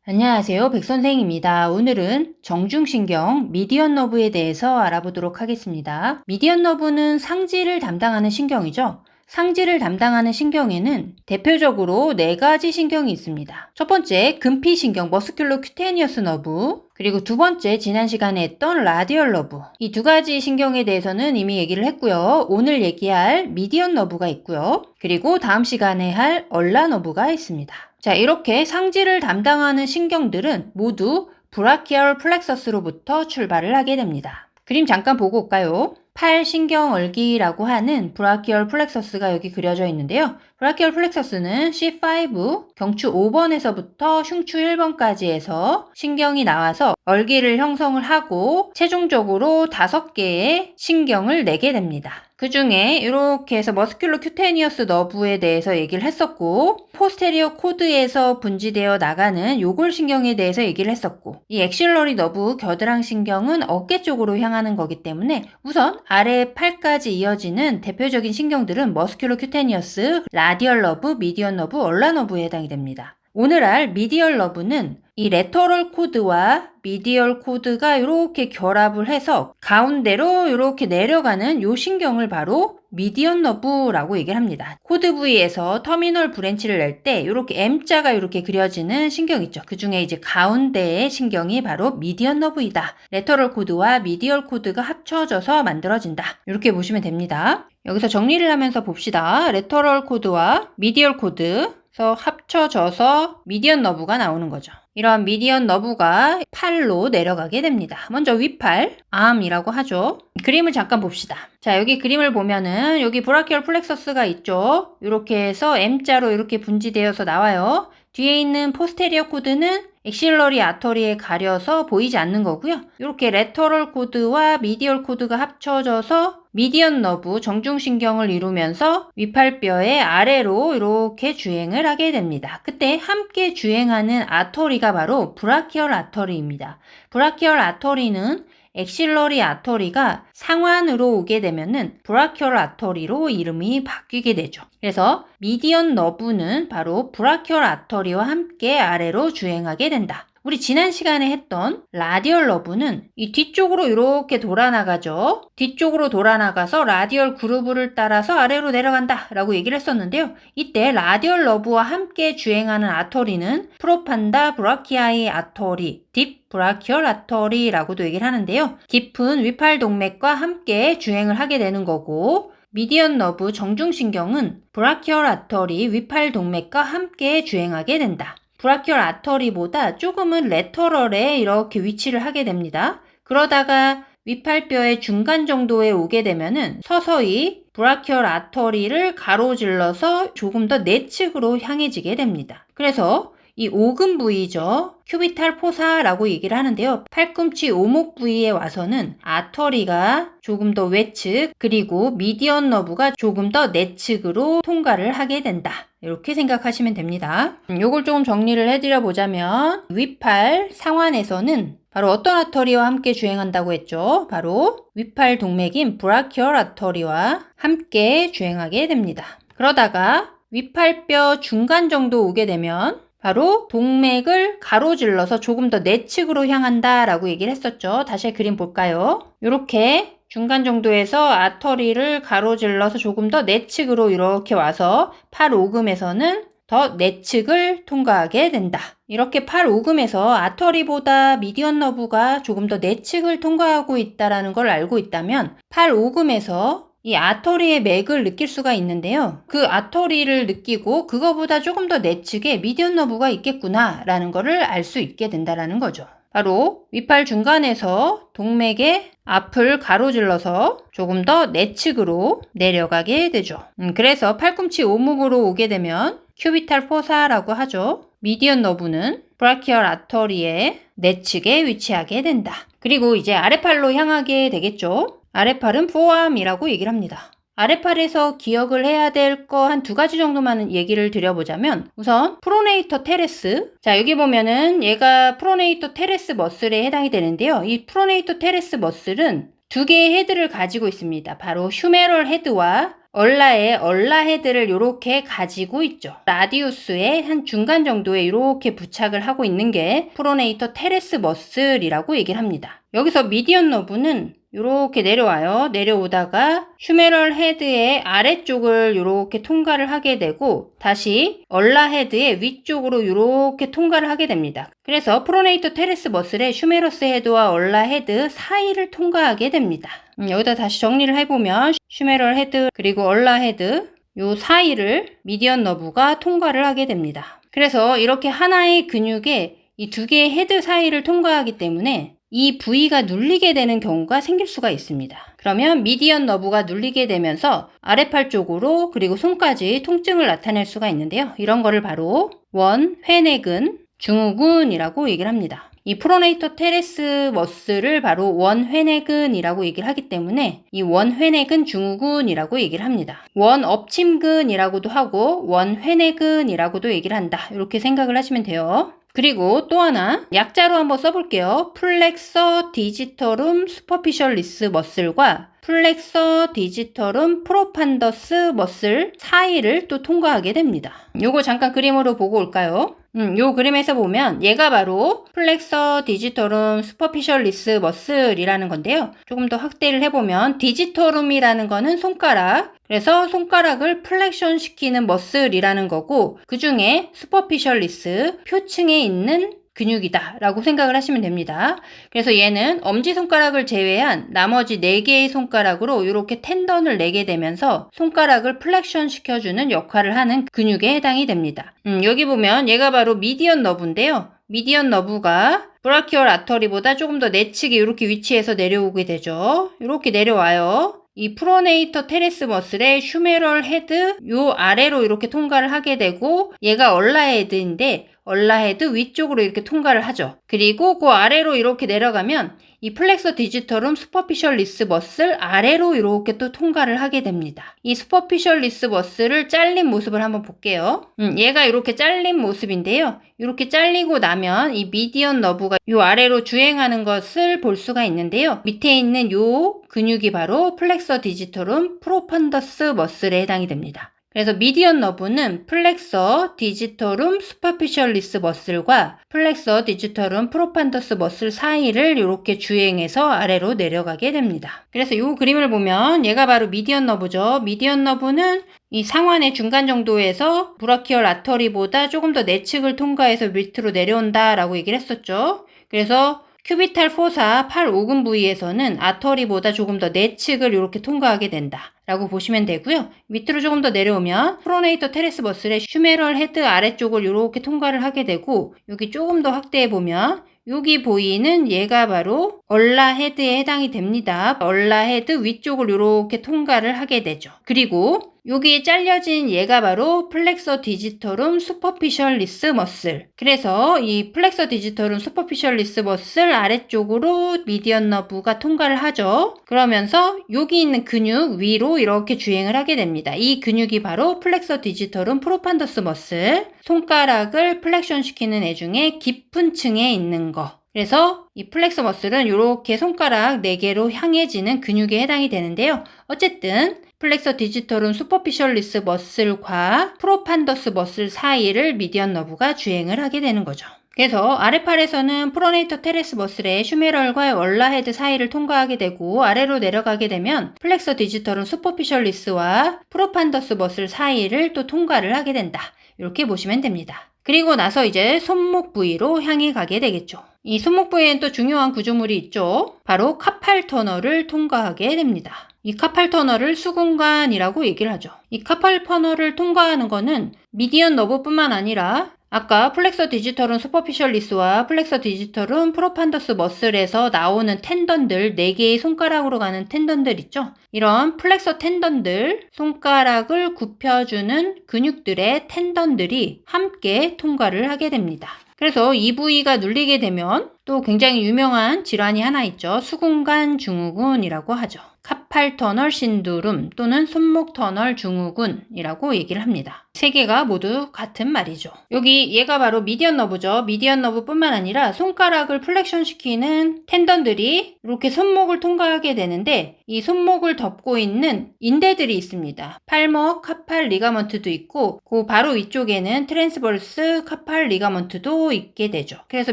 안녕하세요. 백선생입니다. 오늘은 정중신경, 미디언 너브에 대해서 알아보도록 하겠습니다. 미디언 너브는 상지를 담당하는 신경이죠. 상지를 담당하는 신경에는 대표적으로 4가지 신경이 있습니다. 첫 번째, 근피신경, 머스큘러 큐테니어스 너브, 그리고 두 번째, 지난 시간에 했던 라디얼 너브. 이 2가지 신경에 대해서는 이미 얘기를 했고요. 오늘 얘기할 미디언 너브가 있고요. 그리고 다음 시간에 할 얼라 너브가 있습니다. 자, 이렇게 상지를 담당하는 신경들은 모두 브라키얼 플렉서스로부터 출발을 하게 됩니다. 그림 잠깐 보고 올까요? 팔신경얼기라고 하는 브라키얼 플렉서스가 여기 그려져 있는데요. 브라키얼 플렉서스는 C5, 경추 5번에서부터 흉추 1번까지 해서 신경이 나와서 얼기를 형성을 하고 최종적으로 5개의 신경을 내게 됩니다. 그 중에 이렇게 해서 머스큘러 큐테니어스 너브에 대해서 얘기를 했었고, 포스테리어 코드에서 분지되어 나가는 요골신경에 대해서 얘기를 했었고, 이 엑실러리 너브 겨드랑신경은 어깨 쪽으로 향하는 거기 때문에 우선 아래 팔까지 이어지는 대표적인 신경들은 머스큘러 큐테니어스, 라디얼 너브, 미디언 너브, 얼라 너브에 해당이 됩니다. 오늘 할 미디얼 너브는 이 레터럴 코드와 미디얼 코드가 이렇게 결합을 해서 가운데로 이렇게 내려가는 요 신경을 바로 미디언 너브라고 얘기를 합니다. 코드 부위에서 터미널 브랜치를 낼 때 이렇게 M자가 이렇게 그려지는 신경 있죠. 그 중에 이제 가운데의 신경이 바로 미디언 너브이다. 레터럴 코드와 미디얼 코드가 합쳐져서 만들어진다. 이렇게 보시면 됩니다. 여기서 정리를 하면서 봅시다. 레터럴 코드와 미디얼 코드 합쳐져서 미디언 너브가 나오는 거죠. 이런 미디언 너브가 팔로 내려가게 됩니다. 먼저 윗팔, 암이라고 하죠. 그림을 잠깐 봅시다. 자, 여기 그림을 보면은 여기 브라키얼 플렉서스가 있죠. 이렇게 해서 M자로 이렇게 분지되어서 나와요. 뒤에 있는 포스테리어 코드는 엑실러리 아터리에 가려서 보이지 않는 거고요. 이렇게 레터럴 코드와 미디얼 코드가 합쳐져서 미디언 너브, 정중신경을 이루면서 윗팔뼈의 아래로 이렇게 주행을 하게 됩니다. 그때 함께 주행하는 아터리가 바로 브라키얼 아터리입니다. 브라키얼 아터리는 엑실러리 아터리가 상완으로 오게 되면은 브라키얼 아터리로 이름이 바뀌게 되죠. 그래서 미디언 너브는 바로 브라키얼 아터리와 함께 아래로 주행하게 된다. 우리 지난 시간에 했던 라디얼 너브는 이 뒤쪽으로 이렇게 돌아나가죠. 뒤쪽으로 돌아나가서 라디얼 그루브를 따라서 아래로 내려간다 라고 얘기를 했었는데요. 이때 라디얼 너브와 함께 주행하는 아터리는 프로판다 브라키아이 아터리, 딥 브라키얼 아터리라고도 얘기를 하는데요. 깊은 위팔 동맥과 함께 주행을 하게 되는 거고, 미디언 너브 정중신경은 브라키얼 아터리 위팔 동맥과 함께 주행하게 된다. 브라키얼 아터리보다 조금은 레터럴에 이렇게 위치를 하게 됩니다. 그러다가 윗팔뼈의 중간 정도에 오게 되면은 서서히 브라키얼 아터리를 가로질러서 조금 더 내측으로 향해지게 됩니다. 그래서 이 오금 부위죠. 큐비탈 포사라고 얘기를 하는데요. 팔꿈치 오목 부위에 와서는 아터리가 조금 더 외측, 그리고 미디언 너브가 조금 더 내측으로 통과를 하게 된다. 이렇게 생각하시면 됩니다. 요걸 조금 정리를 해드려 보자면 윗팔 상완에서는 바로 어떤 아터리와 함께 주행한다고 했죠? 바로 윗팔 동맥인 브라키얼 아터리와 함께 주행하게 됩니다. 그러다가 윗팔뼈 중간 정도 오게 되면 바로 동맥을 가로질러서 조금 더 내측으로 향한다 라고 얘기를 했었죠. 다시 그림 볼까요? 이렇게 중간 정도에서 아터리를 가로질러서 조금 더 내측으로 이렇게 와서 팔 오금에서는 더 내측을 통과하게 된다. 이렇게 팔 오금에서 아터리보다 미디언 너브가 조금 더 내측을 통과하고 있다는 걸 알고 있다면 팔 오금에서 이 아터리의 맥을 느낄 수가 있는데요. 그 아터리를 느끼고 그거보다 조금 더 내측에 미디언 너브가 있겠구나 라는 거를 알 수 있게 된다는 거죠. 바로 윗팔 중간에서 동맥의 앞을 가로질러서 조금 더 내측으로 내려가게 되죠. 그래서 팔꿈치 오목으로 오게 되면 큐비탈 포사라고 하죠. 미디언 너브는 브라키얼 아터리의 내측에 위치하게 된다. 그리고 이제 아래팔로 향하게 되겠죠. 아래팔은 포암이라고 얘기를 합니다. 아래팔에서 기억을 해야 될 거 한 2가지 정도만 얘기를 드려보자면, 우선 프로네이터 테레스. 자, 여기 보면은 얘가 프로네이터 테레스 머슬에 해당이 되는데요. 이 프로네이터 테레스 머슬은 2개의 헤드를 가지고 있습니다. 바로 휴메럴 헤드와 얼라의 얼라 헤드를 이렇게 가지고 있죠. 라디우스의 한 중간 정도에 이렇게 부착을 하고 있는 게 프로네이터 테레스 머슬이라고 얘기를 합니다. 여기서 미디언 너브는 이렇게 내려와요. 내려오다가 휴메럴 헤드의 아래쪽을 이렇게 통과를 하게 되고 다시 얼라 헤드의 위쪽으로 이렇게 통과를 하게 됩니다. 그래서 프로네이터 테레스 머슬의 휴메러스 헤드와 얼라 헤드 사이를 통과하게 됩니다. 여기다 다시 정리를 해보면 휴메럴 헤드 그리고 얼라 헤드 요 사이를 미디언 너브가 통과를 하게 됩니다. 그래서 이렇게 하나의 근육에 이 두 개의 헤드 사이를 통과하기 때문에 이 부위가 눌리게 되는 경우가 생길 수가 있습니다. 그러면 미디언 너브가 눌리게 되면서 아래팔 쪽으로 그리고 손까지 통증을 나타낼 수가 있는데요. 이런 거를 바로 원회내근 증후군이라고 얘기를 합니다. 이 프로네이터 테레스 머슬을 바로 원회내근이라고 얘기를 하기 때문에 이 원회내근 증후군이라고 얘기를 합니다. 원업침근이라고도 하고 원회내근이라고도 얘기를 한다. 이렇게 생각을 하시면 돼요. 그리고 또 하나 약자로 한번 써볼게요. 플렉서 디지터룸 슈퍼피셜리스 머슬과 플렉서 디지터룸 프로판더스 머슬 사이를 또 통과하게 됩니다. 요거 잠깐 그림으로 보고 올까요? 요 그림에서 보면 얘가 바로 플렉서 디지터룸 슈퍼피셜리스 머슬이라는 건데요. 조금 더 확대를 해보면 디지터룸이라는 거는 손가락, 그래서 손가락을 플렉션 시키는 머슬이라는 거고 그 중에 슈퍼피셜리스 표층에 있는 근육이다 라고 생각을 하시면 됩니다. 그래서 얘는 엄지손가락을 제외한 나머지 4개의 손가락으로 이렇게 텐던을 내게 되면서 손가락을 플렉션 시켜주는 역할을 하는 근육에 해당이 됩니다. 여기 보면 얘가 바로 미디언 너브인데요. 미디언 너브가 브라키얼 아터리보다 조금 더 내측에 이렇게 위치해서 내려오게 되죠. 이렇게 내려와요. 이 프로네이터 테레스 머슬의 휴메럴 헤드 요 아래로 이렇게 통과를 하게 되고 얘가 얼라 헤드인데 얼라 헤드 위쪽으로 이렇게 통과를 하죠. 그리고 그 아래로 이렇게 내려가면 이 플렉서 디지터룸 슈퍼피셜리스 머슬 아래로 이렇게 또 통과를 하게 됩니다. 이 슈퍼피셜리스 머슬을 잘린 모습을 한번 볼게요. 얘가 이렇게 잘린 모습인데요. 이렇게 잘리고 나면 이 미디언 너브가 요 아래로 주행하는 것을 볼 수가 있는데요. 밑에 있는 요 근육이 바로 플렉서 디지터룸 프로펀더스 머슬에 해당이 됩니다. 그래서 미디언 너브는 플렉서 디지터룸 슈퍼피셜리스 머슬과 플렉서 디지터룸 프로판더스 머슬 사이를 이렇게 주행해서 아래로 내려가게 됩니다. 그래서 이 그림을 보면 얘가 바로 미디언 너브죠. 미디언 너브는 이 상완의 중간 정도에서 브라키얼 아터리보다 조금 더 내측을 통과해서 밑으로 내려온다라고 얘기를 했었죠. 그래서 큐비탈 포사 8-5근 부위에서는 아터리보다 조금 더 내측을 이렇게 통과하게 된다 라고 보시면 되고요. 밑으로 조금 더 내려오면 프로네이터 테레스 머슬의 휴메럴 헤드 아래쪽을 이렇게 통과를 하게 되고 여기 조금 더 확대해 보면 여기 보이는 얘가 바로 얼라 헤드에 해당이 됩니다. 얼라 헤드 위쪽을 이렇게 통과를 하게 되죠. 그리고 여기에 잘려진 얘가 바로 플렉서 디지터룸 슈퍼피셜리스 머슬. 그래서 이 플렉서 디지터룸 슈퍼피셜리스 머슬 아래쪽으로 미디언 너브가 통과를 하죠. 그러면서 여기 있는 근육 위로 이렇게 주행을 하게 됩니다. 이 근육이 바로 플렉서 디지터룸 프로판더스 머슬. 손가락을 플렉션 시키는 애 중에 깊은 층에 있는 거. 그래서 이 플렉서 머슬은 이렇게 손가락 4개로 향해지는 근육에 해당이 되는데요. 어쨌든 플렉서 디지터룸 슈퍼피셜리스 머슬과 프로판더스 머슬 사이를 미디언 너브가 주행을 하게 되는 거죠. 그래서 아래팔에서는 프로네이터 테레스 머슬의 휴메럴과 얼라 헤드 사이를 통과하게 되고 아래로 내려가게 되면 플렉서 디지터룸 슈퍼피셜리스와 프로판더스 머슬 사이를 또 통과를 하게 된다. 이렇게 보시면 됩니다. 그리고 나서 이제 손목 부위로 향해 가게 되겠죠. 이 손목 부위에는 또 중요한 구조물이 있죠. 바로 카팔 터널을 통과하게 됩니다. 이 카팔 터널을 수근관이라고 얘기를 하죠. 이 카팔 터널을 통과하는 거는 미디언 너브뿐만 아니라 아까 플렉서 디지터룸 슈퍼피셜리스와 플렉서 디지터룸 프로판더스 머슬에서 나오는 텐던들 4개의 손가락으로 가는 텐던들 있죠. 이런 플렉서 텐던들 손가락을 굽혀주는 근육들의 텐던들이 함께 통과를 하게 됩니다. 그래서 이 부위가 눌리게 되면 또 굉장히 유명한 질환이 하나 있죠. 수근관 증후군이라고 하죠. 카팔 터널 신드롬 또는 손목 터널 증후군이라고 얘기를 합니다. 세 개가 모두 같은 말이죠. 여기 얘가 바로 미디언 너브죠. 미디언 너브뿐만 아니라 손가락을 플렉션 시키는 텐던들이 이렇게 손목을 통과하게 되는데 이 손목을 덮고 있는 인대들이 있습니다. 팔머 카팔 리가먼트도 있고 그 바로 위쪽에는 트랜스버스 카팔 리가먼트도 있게 되죠. 그래서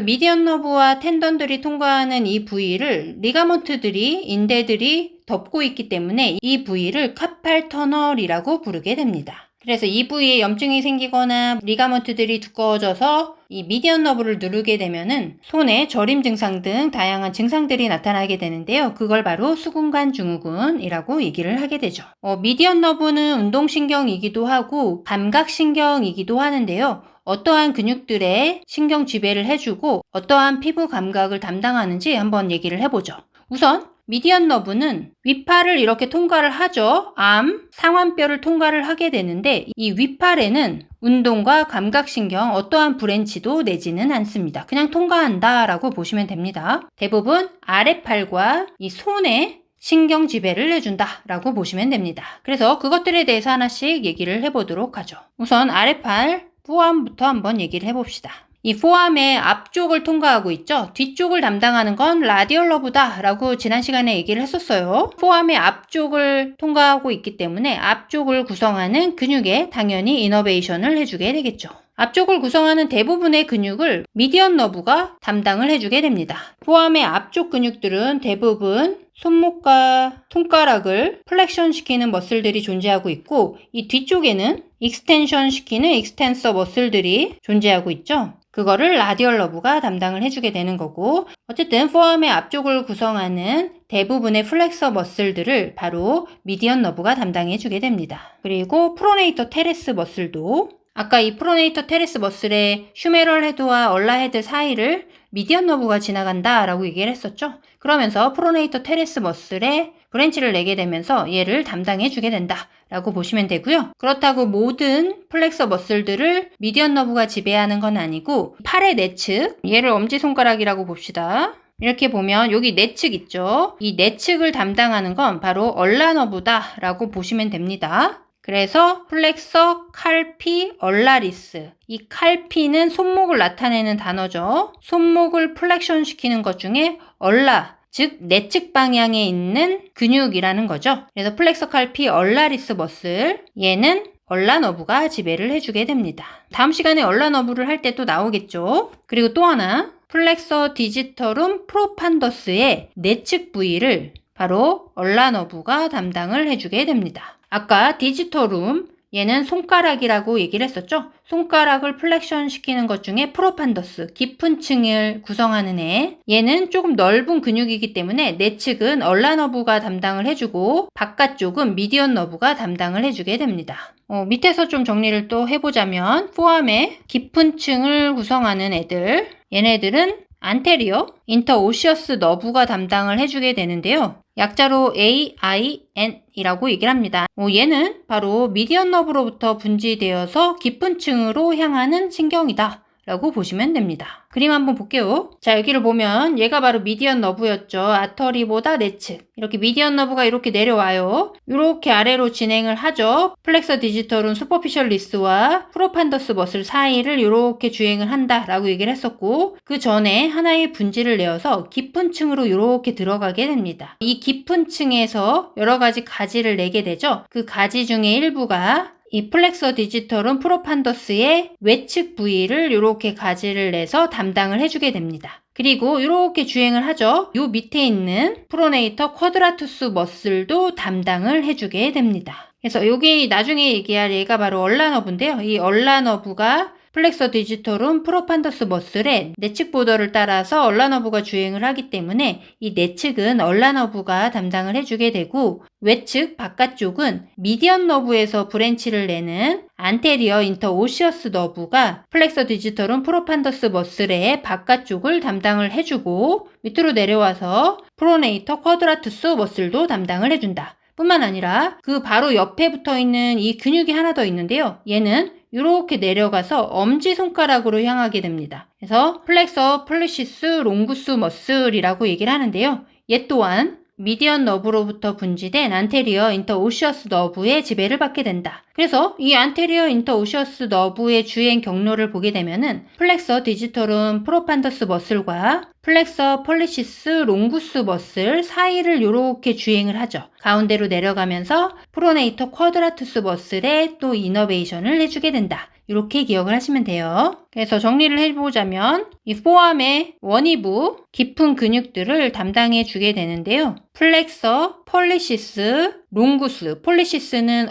미디언 너브와 텐던들이 통과하는 이 부위를 리가먼트들이 인대들이 덮고 있기 때문에 이 부위를 카팔 터널이라고 부르게 됩니다. 그래서 이 부위에 염증이 생기거나 리가먼트들이 두꺼워져서 이 미디언 너브를 누르게 되면은 손에 저림 증상 등 다양한 증상들이 나타나게 되는데요. 그걸 바로 수근관 증후군이라고 얘기를 하게 되죠. 미디언 너브는 운동신경이기도 하고 감각신경이기도 하는데요. 어떠한 근육들의 신경 지배를 해주고 어떠한 피부 감각을 담당하는지 한번 얘기를 해보죠. 우선 미디언 너브는 윗팔을 이렇게 통과를 하죠. 암, 상완뼈를 통과를 하게 되는데 이 윗팔에는 운동과 감각신경 어떠한 브랜치도 내지는 않습니다. 그냥 통과한다 라고 보시면 됩니다. 대부분 아랫팔과 이 손에 신경 지배를 해준다 라고 보시면 됩니다. 그래서 그것들에 대해서 하나씩 얘기를 해보도록 하죠. 우선 아랫팔, 포암부터 한번 얘기를 해봅시다. 이 포암의 앞쪽을 통과하고 있죠. 뒤쪽을 담당하는 건 라디얼 너브다 라고 지난 시간에 얘기를 했었어요. 포암의 앞쪽을 통과하고 있기 때문에 앞쪽을 구성하는 근육에 당연히 이너베이션을 해주게 되겠죠. 앞쪽을 구성하는 대부분의 근육을 미디언 너브가 담당을 해주게 됩니다. 포암의 앞쪽 근육들은 대부분 손목과 손가락을 플렉션 시키는 머슬들이 존재하고 있고 이 뒤쪽에는 익스텐션 시키는 익스텐서 머슬들이 존재하고 있죠. 그거를 라디얼 너브가 담당을 해주게 되는 거고 어쨌든 포암의 앞쪽을 구성하는 대부분의 플렉서 머슬들을 바로 미디언 너브가 담당해주게 됩니다. 그리고 프로네이터 테레스 머슬도 아까 이 프로네이터 테레스 머슬의 슈메럴 헤드와 얼라 헤드 사이를 미디언 너브가 지나간다 라고 얘기를 했었죠. 그러면서 프로네이터 테레스 머슬에 브랜치를 내게 되면서 얘를 담당해 주게 된다 라고 보시면 되고요. 그렇다고 모든 플렉서 머슬들을 미디언 너브가 지배하는 건 아니고 팔의 내측, 얘를 엄지손가락이라고 봅시다. 이렇게 보면 여기 내측 있죠. 이 내측을 담당하는 건 바로 얼라 너브다 라고 보시면 됩니다. 그래서 플렉서 칼피 얼라리스, 이 칼피는 손목을 나타내는 단어죠. 손목을 플렉션 시키는 것 중에 얼라, 즉 내측 방향에 있는 근육이라는 거죠. 그래서 플렉서 칼피 얼라리스 머슬, 얘는 얼라 너브가 지배를 해주게 됩니다. 다음 시간에 얼라 너브를 할 때 또 나오겠죠. 그리고 또 하나 플렉서 디지터룸 프로판더스의 내측 부위를 바로 얼라 너브가 담당을 해주게 됩니다. 아까 디지터룸, 얘는 손가락이라고 얘기를 했었죠. 손가락을 플렉션 시키는 것 중에 프로판더스, 깊은 층을 구성하는 애. 얘는 조금 넓은 근육이기 때문에 내측은 얼라 너브가 담당을 해주고 바깥쪽은 미디언 너브가 담당을 해주게 됩니다. 밑에서 좀 정리를 또 해보자면 포암의 깊은 층을 구성하는 애들, 얘네들은 안테리어 인터오시어스 너브가 담당을 해주게 되는데요. 약자로 AIN이라고 얘기를 합니다. 얘는 바로 미디언 너브로부터 분지되어서 깊은 층으로 향하는 신경이다 라고 보시면 됩니다. 그림 한번 볼게요. 자, 여기를 보면 얘가 바로 미디언 너브였죠. 아터리보다 내측. 이렇게 미디언 너브가 이렇게 내려와요. 이렇게 아래로 진행을 하죠. 플렉서 디지털은 슈퍼피셜리스와 프로판더스 머슬 사이를 이렇게 주행을 한다라고 얘기를 했었고 그 전에 하나의 분지를 내어서 깊은 층으로 이렇게 들어가게 됩니다. 이 깊은 층에서 여러 가지 가지를 내게 되죠. 그 가지 중에 일부가 이 플렉서 디지털은 프로판더스의 외측 부위를 이렇게 가지를 내서 담당을 해주게 됩니다. 그리고 이렇게 주행을 하죠. 요 밑에 있는 프로네이터 쿼드라투스 머슬도 담당을 해주게 됩니다. 그래서 여기 나중에 얘기할 얘가 바로 얼라 너브인데요. 이 얼라 너브가 플렉서 디지털은 프로판더스 머슬의 내측 보더를 따라서 얼라 너브가 주행을 하기 때문에 이 내측은 얼라 너브가 담당을 해주게 되고 외측 바깥쪽은 미디언 너브에서 브랜치를 내는 안테리어 인터오시어스 너브가 플렉서 디지털은 프로판더스 머슬의 바깥쪽을 담당을 해주고 밑으로 내려와서 프로네이터 쿼드라투스 머슬도 담당을 해준다. 뿐만 아니라 그 바로 옆에 붙어 있는 이 근육이 하나 더 있는데요. 얘는 이렇게 내려가서 엄지손가락으로 향하게 됩니다. 그래서 플렉서 플리시스 롱구스 머슬이라고 얘기를 하는데요. 얘 또한 미디언 너브로부터 분지된 안테리어 인터오시어스 너브의 지배를 받게 된다. 그래서 이 안테리어 인터오시어스 너브의 주행 경로를 보게 되면은 플렉서 디지털um 프로판더스 머슬과 플렉서 폴리시스 롱구스 머슬 사이를 이렇게 주행을 하죠. 가운데로 내려가면서 프로네이터 쿼드라투스 머슬에 또 이너베이션을 해주게 된다. 이렇게 기억을 하시면 돼요. 그래서 정리를 해보자면 이 포암의 원위부 깊은 근육들을 담당해 주게 되는데요. 플렉서, 폴리시스, 롱구스, 폴리시스는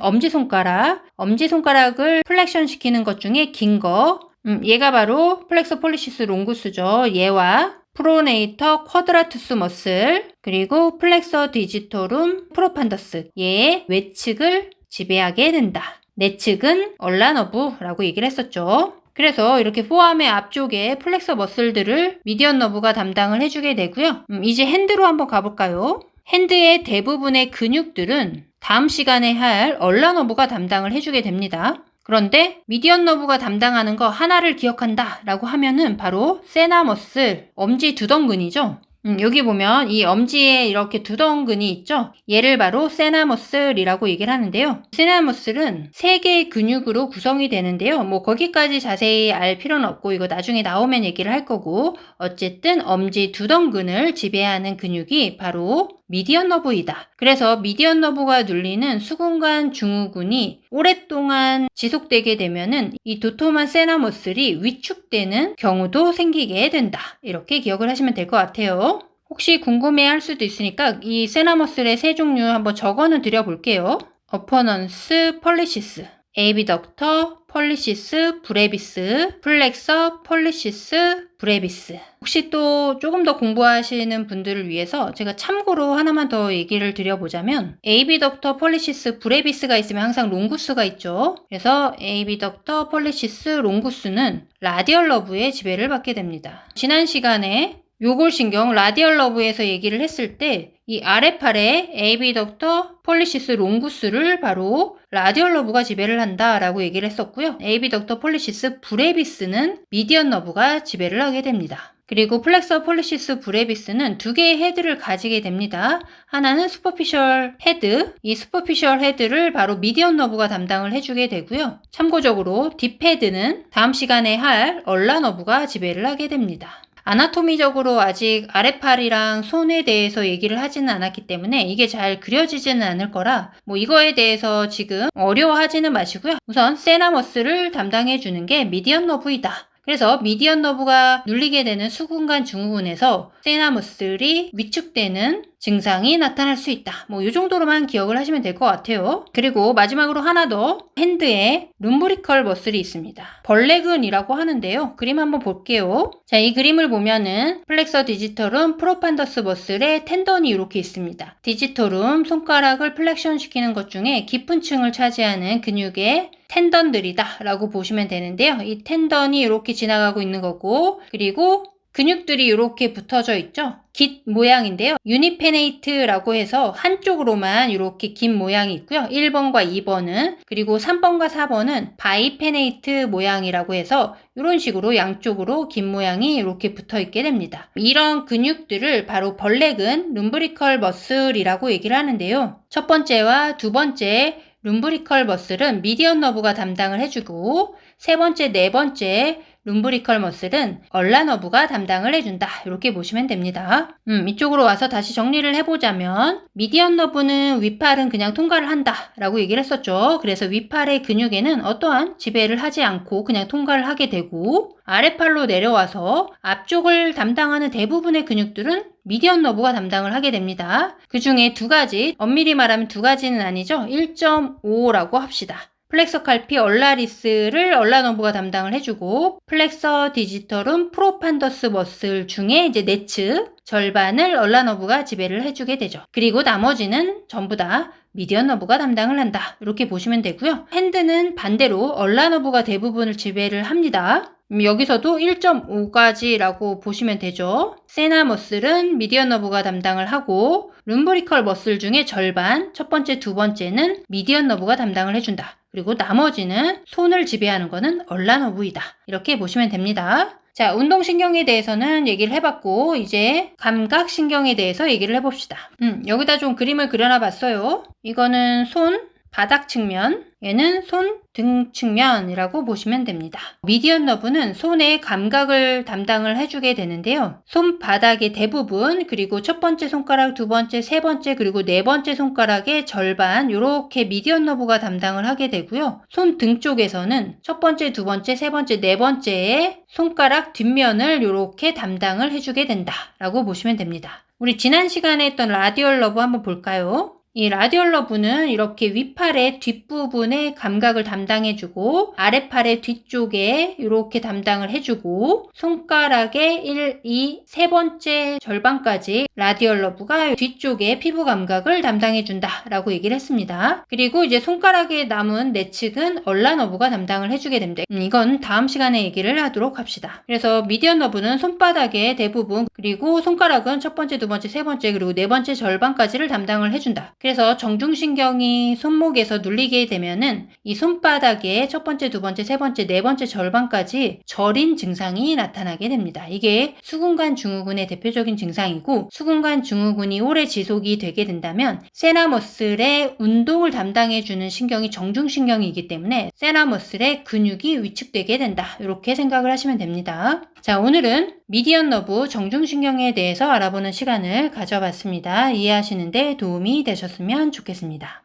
엄지손가락을 플렉션 시키는 것 중에 긴 거, 얘가 바로 플렉서 폴리시스 롱구스죠. 얘와 프로네이터 쿼드라투스 머슬, 그리고 플렉서 디지토룸 프로판더스, 얘의 외측을 지배하게 된다. 내측은 얼라너브라고 얘기를 했었죠. 그래서 이렇게 포암의 앞쪽에 플렉서 머슬들을 미디언 너브가 담당을 해주게 되고요. 이제 핸드로 한번 가볼까요? 핸드의 대부분의 근육들은 다음 시간에 할 얼라너브가 담당을 해주게 됩니다. 그런데 미디언 너브가 담당하는 거 하나를 기억한다 라고 하면은 바로 세나 머슬, 엄지 두덩근이죠. 여기 보면 이 엄지에 이렇게 두덩근이 있죠. 얘를 바로 세나 머슬이라고 얘기를 하는데요. 세나 머슬은 3개의 근육으로 구성이 되는데요. 뭐 거기까지 자세히 알 필요는 없고 이거 나중에 나오면 얘기를 할 거고, 어쨌든 엄지 두덩근을 지배하는 근육이 바로 미디언 너브이다. 그래서 미디언 너브가 눌리는 수근관 중후군이 오랫동안 지속되게 되면은 이 도톰한 세나 머슬이 위축되는 경우도 생기게 된다. 이렇게 기억을 하시면 될 것 같아요. 혹시 궁금해 할 수도 있으니까 이 세나 머슬의 세 종류 한번 적어는 드려 볼게요. 어퍼넌스 폴리시스, 에비덕터 폴리시스 브레비스, 플렉서 폴리시스 브레비스. 혹시 또 조금 더 공부하시는 분들을 위해서 제가 참고로 하나만 더 얘기를 드려보자면, 에이비덕터 폴리시스 브레비스가 있으면 항상 롱구스가 있죠. 그래서 에이비덕터 폴리시스 롱구스는 라디얼 러브의 지배를 받게 됩니다. 지난 시간에 요골신경 라디얼 러브에서 얘기를 했을 때 이 아랫팔에 에이비덕터 폴리시스 롱구스를 바로 라디얼 러브가 지배를 한다라고 얘기를 했었고요. 에이비덕터 폴리시스 브레비스는 미디언 러브가 지배를 하게 됩니다. 그리고 플렉서 폴리시스 브레비스는 2개의 헤드를 가지게 됩니다. 하나는 슈퍼피셜 헤드, 이 슈퍼피셜 헤드를 바로 미디언 너브가 담당을 해주게 되고요. 참고적으로 딥 헤드는 다음 시간에 할 얼라 너브가 지배를 하게 됩니다. 아나토미적으로 아직 아랫팔이랑 손에 대해서 얘기를 하지는 않았기 때문에 이게 잘 그려지지는 않을 거라 뭐 이거에 대해서 지금 어려워하지는 마시고요. 우선 세나 머슬을 담당해 주는 게 미디언 너브이다. 그래서 미디언 너브가 눌리게 되는 수근관 중후군에서 세나 머슬이 위축되는 증상이 나타날 수 있다. 뭐 이 정도로만 기억을 하시면 될 것 같아요. 그리고 마지막으로 하나 더, 핸드에 룸브리컬 머슬이 있습니다. 벌레근이라고 하는데요. 그림 한번 볼게요. 자, 이 그림을 보면은 플렉서 디지털um 프로판더스 머슬에 텐던이 이렇게 있습니다. 디지털um, 손가락을 플렉션 시키는 것 중에 깊은 층을 차지하는 근육의 텐던들이다 라고 보시면 되는데요. 이 텐던이 이렇게 지나가고 있는 거고, 그리고 근육들이 이렇게 붙어져 있죠. 깃 모양인데요. 유니페네이트라고 해서 한쪽으로만 이렇게 긴 모양이 있고요. 1번과 2번은, 그리고 3번과 4번은 바이페네이트 모양이라고 해서 이런 식으로 양쪽으로 긴 모양이 이렇게 붙어 있게 됩니다. 이런 근육들을 바로 벌레근, 룸브리컬 머슬이라고 얘기를 하는데요. 첫 번째와 두 번째 룸브리컬 머슬은 미디언 너브가 담당을 해주고, 세 번째, 네 번째 룸브리컬 머슬은 얼라 너브가 담당을 해준다. 이렇게 보시면 됩니다. 이쪽으로 와서 다시 정리를 해보자면, 미디언 너브는 윗팔은 그냥 통과를 한다 라고 얘기를 했었죠. 그래서 윗팔의 근육에는 어떠한 지배를 하지 않고 그냥 통과를 하게 되고, 아랫팔로 내려와서 앞쪽을 담당하는 대부분의 근육들은 미디언 너브가 담당을 하게 됩니다. 그 중에 2가지, 엄밀히 말하면 2가지는 아니죠. 1.5라고 합시다. 플렉서 칼피 얼라리스를 얼라 너브가 담당을 해주고, 플렉서 디지털um 프로판더스 머슬 중에 이제 내측 절반을 얼라 너브가 지배를 해주게 되죠. 그리고 나머지는 전부 다 미디언 너브가 담당을 한다. 이렇게 보시면 되고요. 핸드는 반대로 얼라 너브가 대부분을 지배를 합니다. 여기서도 1.5까지라고 보시면 되죠. 세나 머슬은 미디언 너브가 담당을 하고, 룸브리컬 머슬 중에 절반, 첫 번째, 두 번째는 미디언 너브가 담당을 해준다. 그리고 나머지는 손을 지배하는 거는 얼라 너브이다. 이렇게 보시면 됩니다. 자, 운동신경에 대해서는 얘기를 해봤고 이제 감각신경에 대해서 얘기를 해봅시다. 여기다 좀 그림을 그려놔 봤어요. 이거는 손 바닥 측면, 얘는 손 등 측면이라고 보시면 됩니다. 미디언 너브는 손의 감각을 담당을 해주게 되는데요. 손바닥의 대부분, 그리고 첫 번째 손가락, 두 번째, 세 번째, 그리고 네 번째 손가락의 절반, 이렇게 미디언 너브가 담당을 하게 되고요. 손 등 쪽에서는 첫 번째, 두 번째, 세 번째, 네 번째의 손가락 뒷면을 이렇게 담당을 해주게 된다라고 보시면 됩니다. 우리 지난 시간에 했던 라디얼 너브 한번 볼까요? 이 라디얼 너브는 이렇게 윗팔의 뒷부분에 감각을 담당해주고 아랫팔의 뒤쪽에 이렇게 담당을 해주고 손가락의 1, 2, 세 번째 절반까지 라디얼 너브가 뒤쪽에 피부 감각을 담당해준다 라고 얘기를 했습니다. 그리고 이제 손가락에 남은 내측은 얼라 너브가 담당을 해주게 됩니다. 이건 다음 시간에 얘기를 하도록 합시다. 그래서 미디언 너브는 손바닥의 대부분, 그리고 손가락은 첫 번째, 두 번째, 세 번째, 그리고 네 번째 절반까지를 담당을 해준다. 그래서 정중신경이 손목에서 눌리게 되면은 이 손바닥에 첫 번째, 두 번째, 세 번째, 네 번째 절반까지 저린 증상이 나타나게 됩니다. 이게 수근관 증후군의 대표적인 증상이고, 수근관 증후군이 오래 지속이 되게 된다면 세나머슬의 운동을 담당해주는 신경이 정중신경이기 때문에 세나머슬의 근육이 위축되게 된다. 이렇게 생각을 하시면 됩니다. 자, 오늘은 미디언 너브 정중신경에 대해서 알아보는 시간을 가져봤습니다. 이해하시는 데 도움이 되셨으면 좋겠습니다.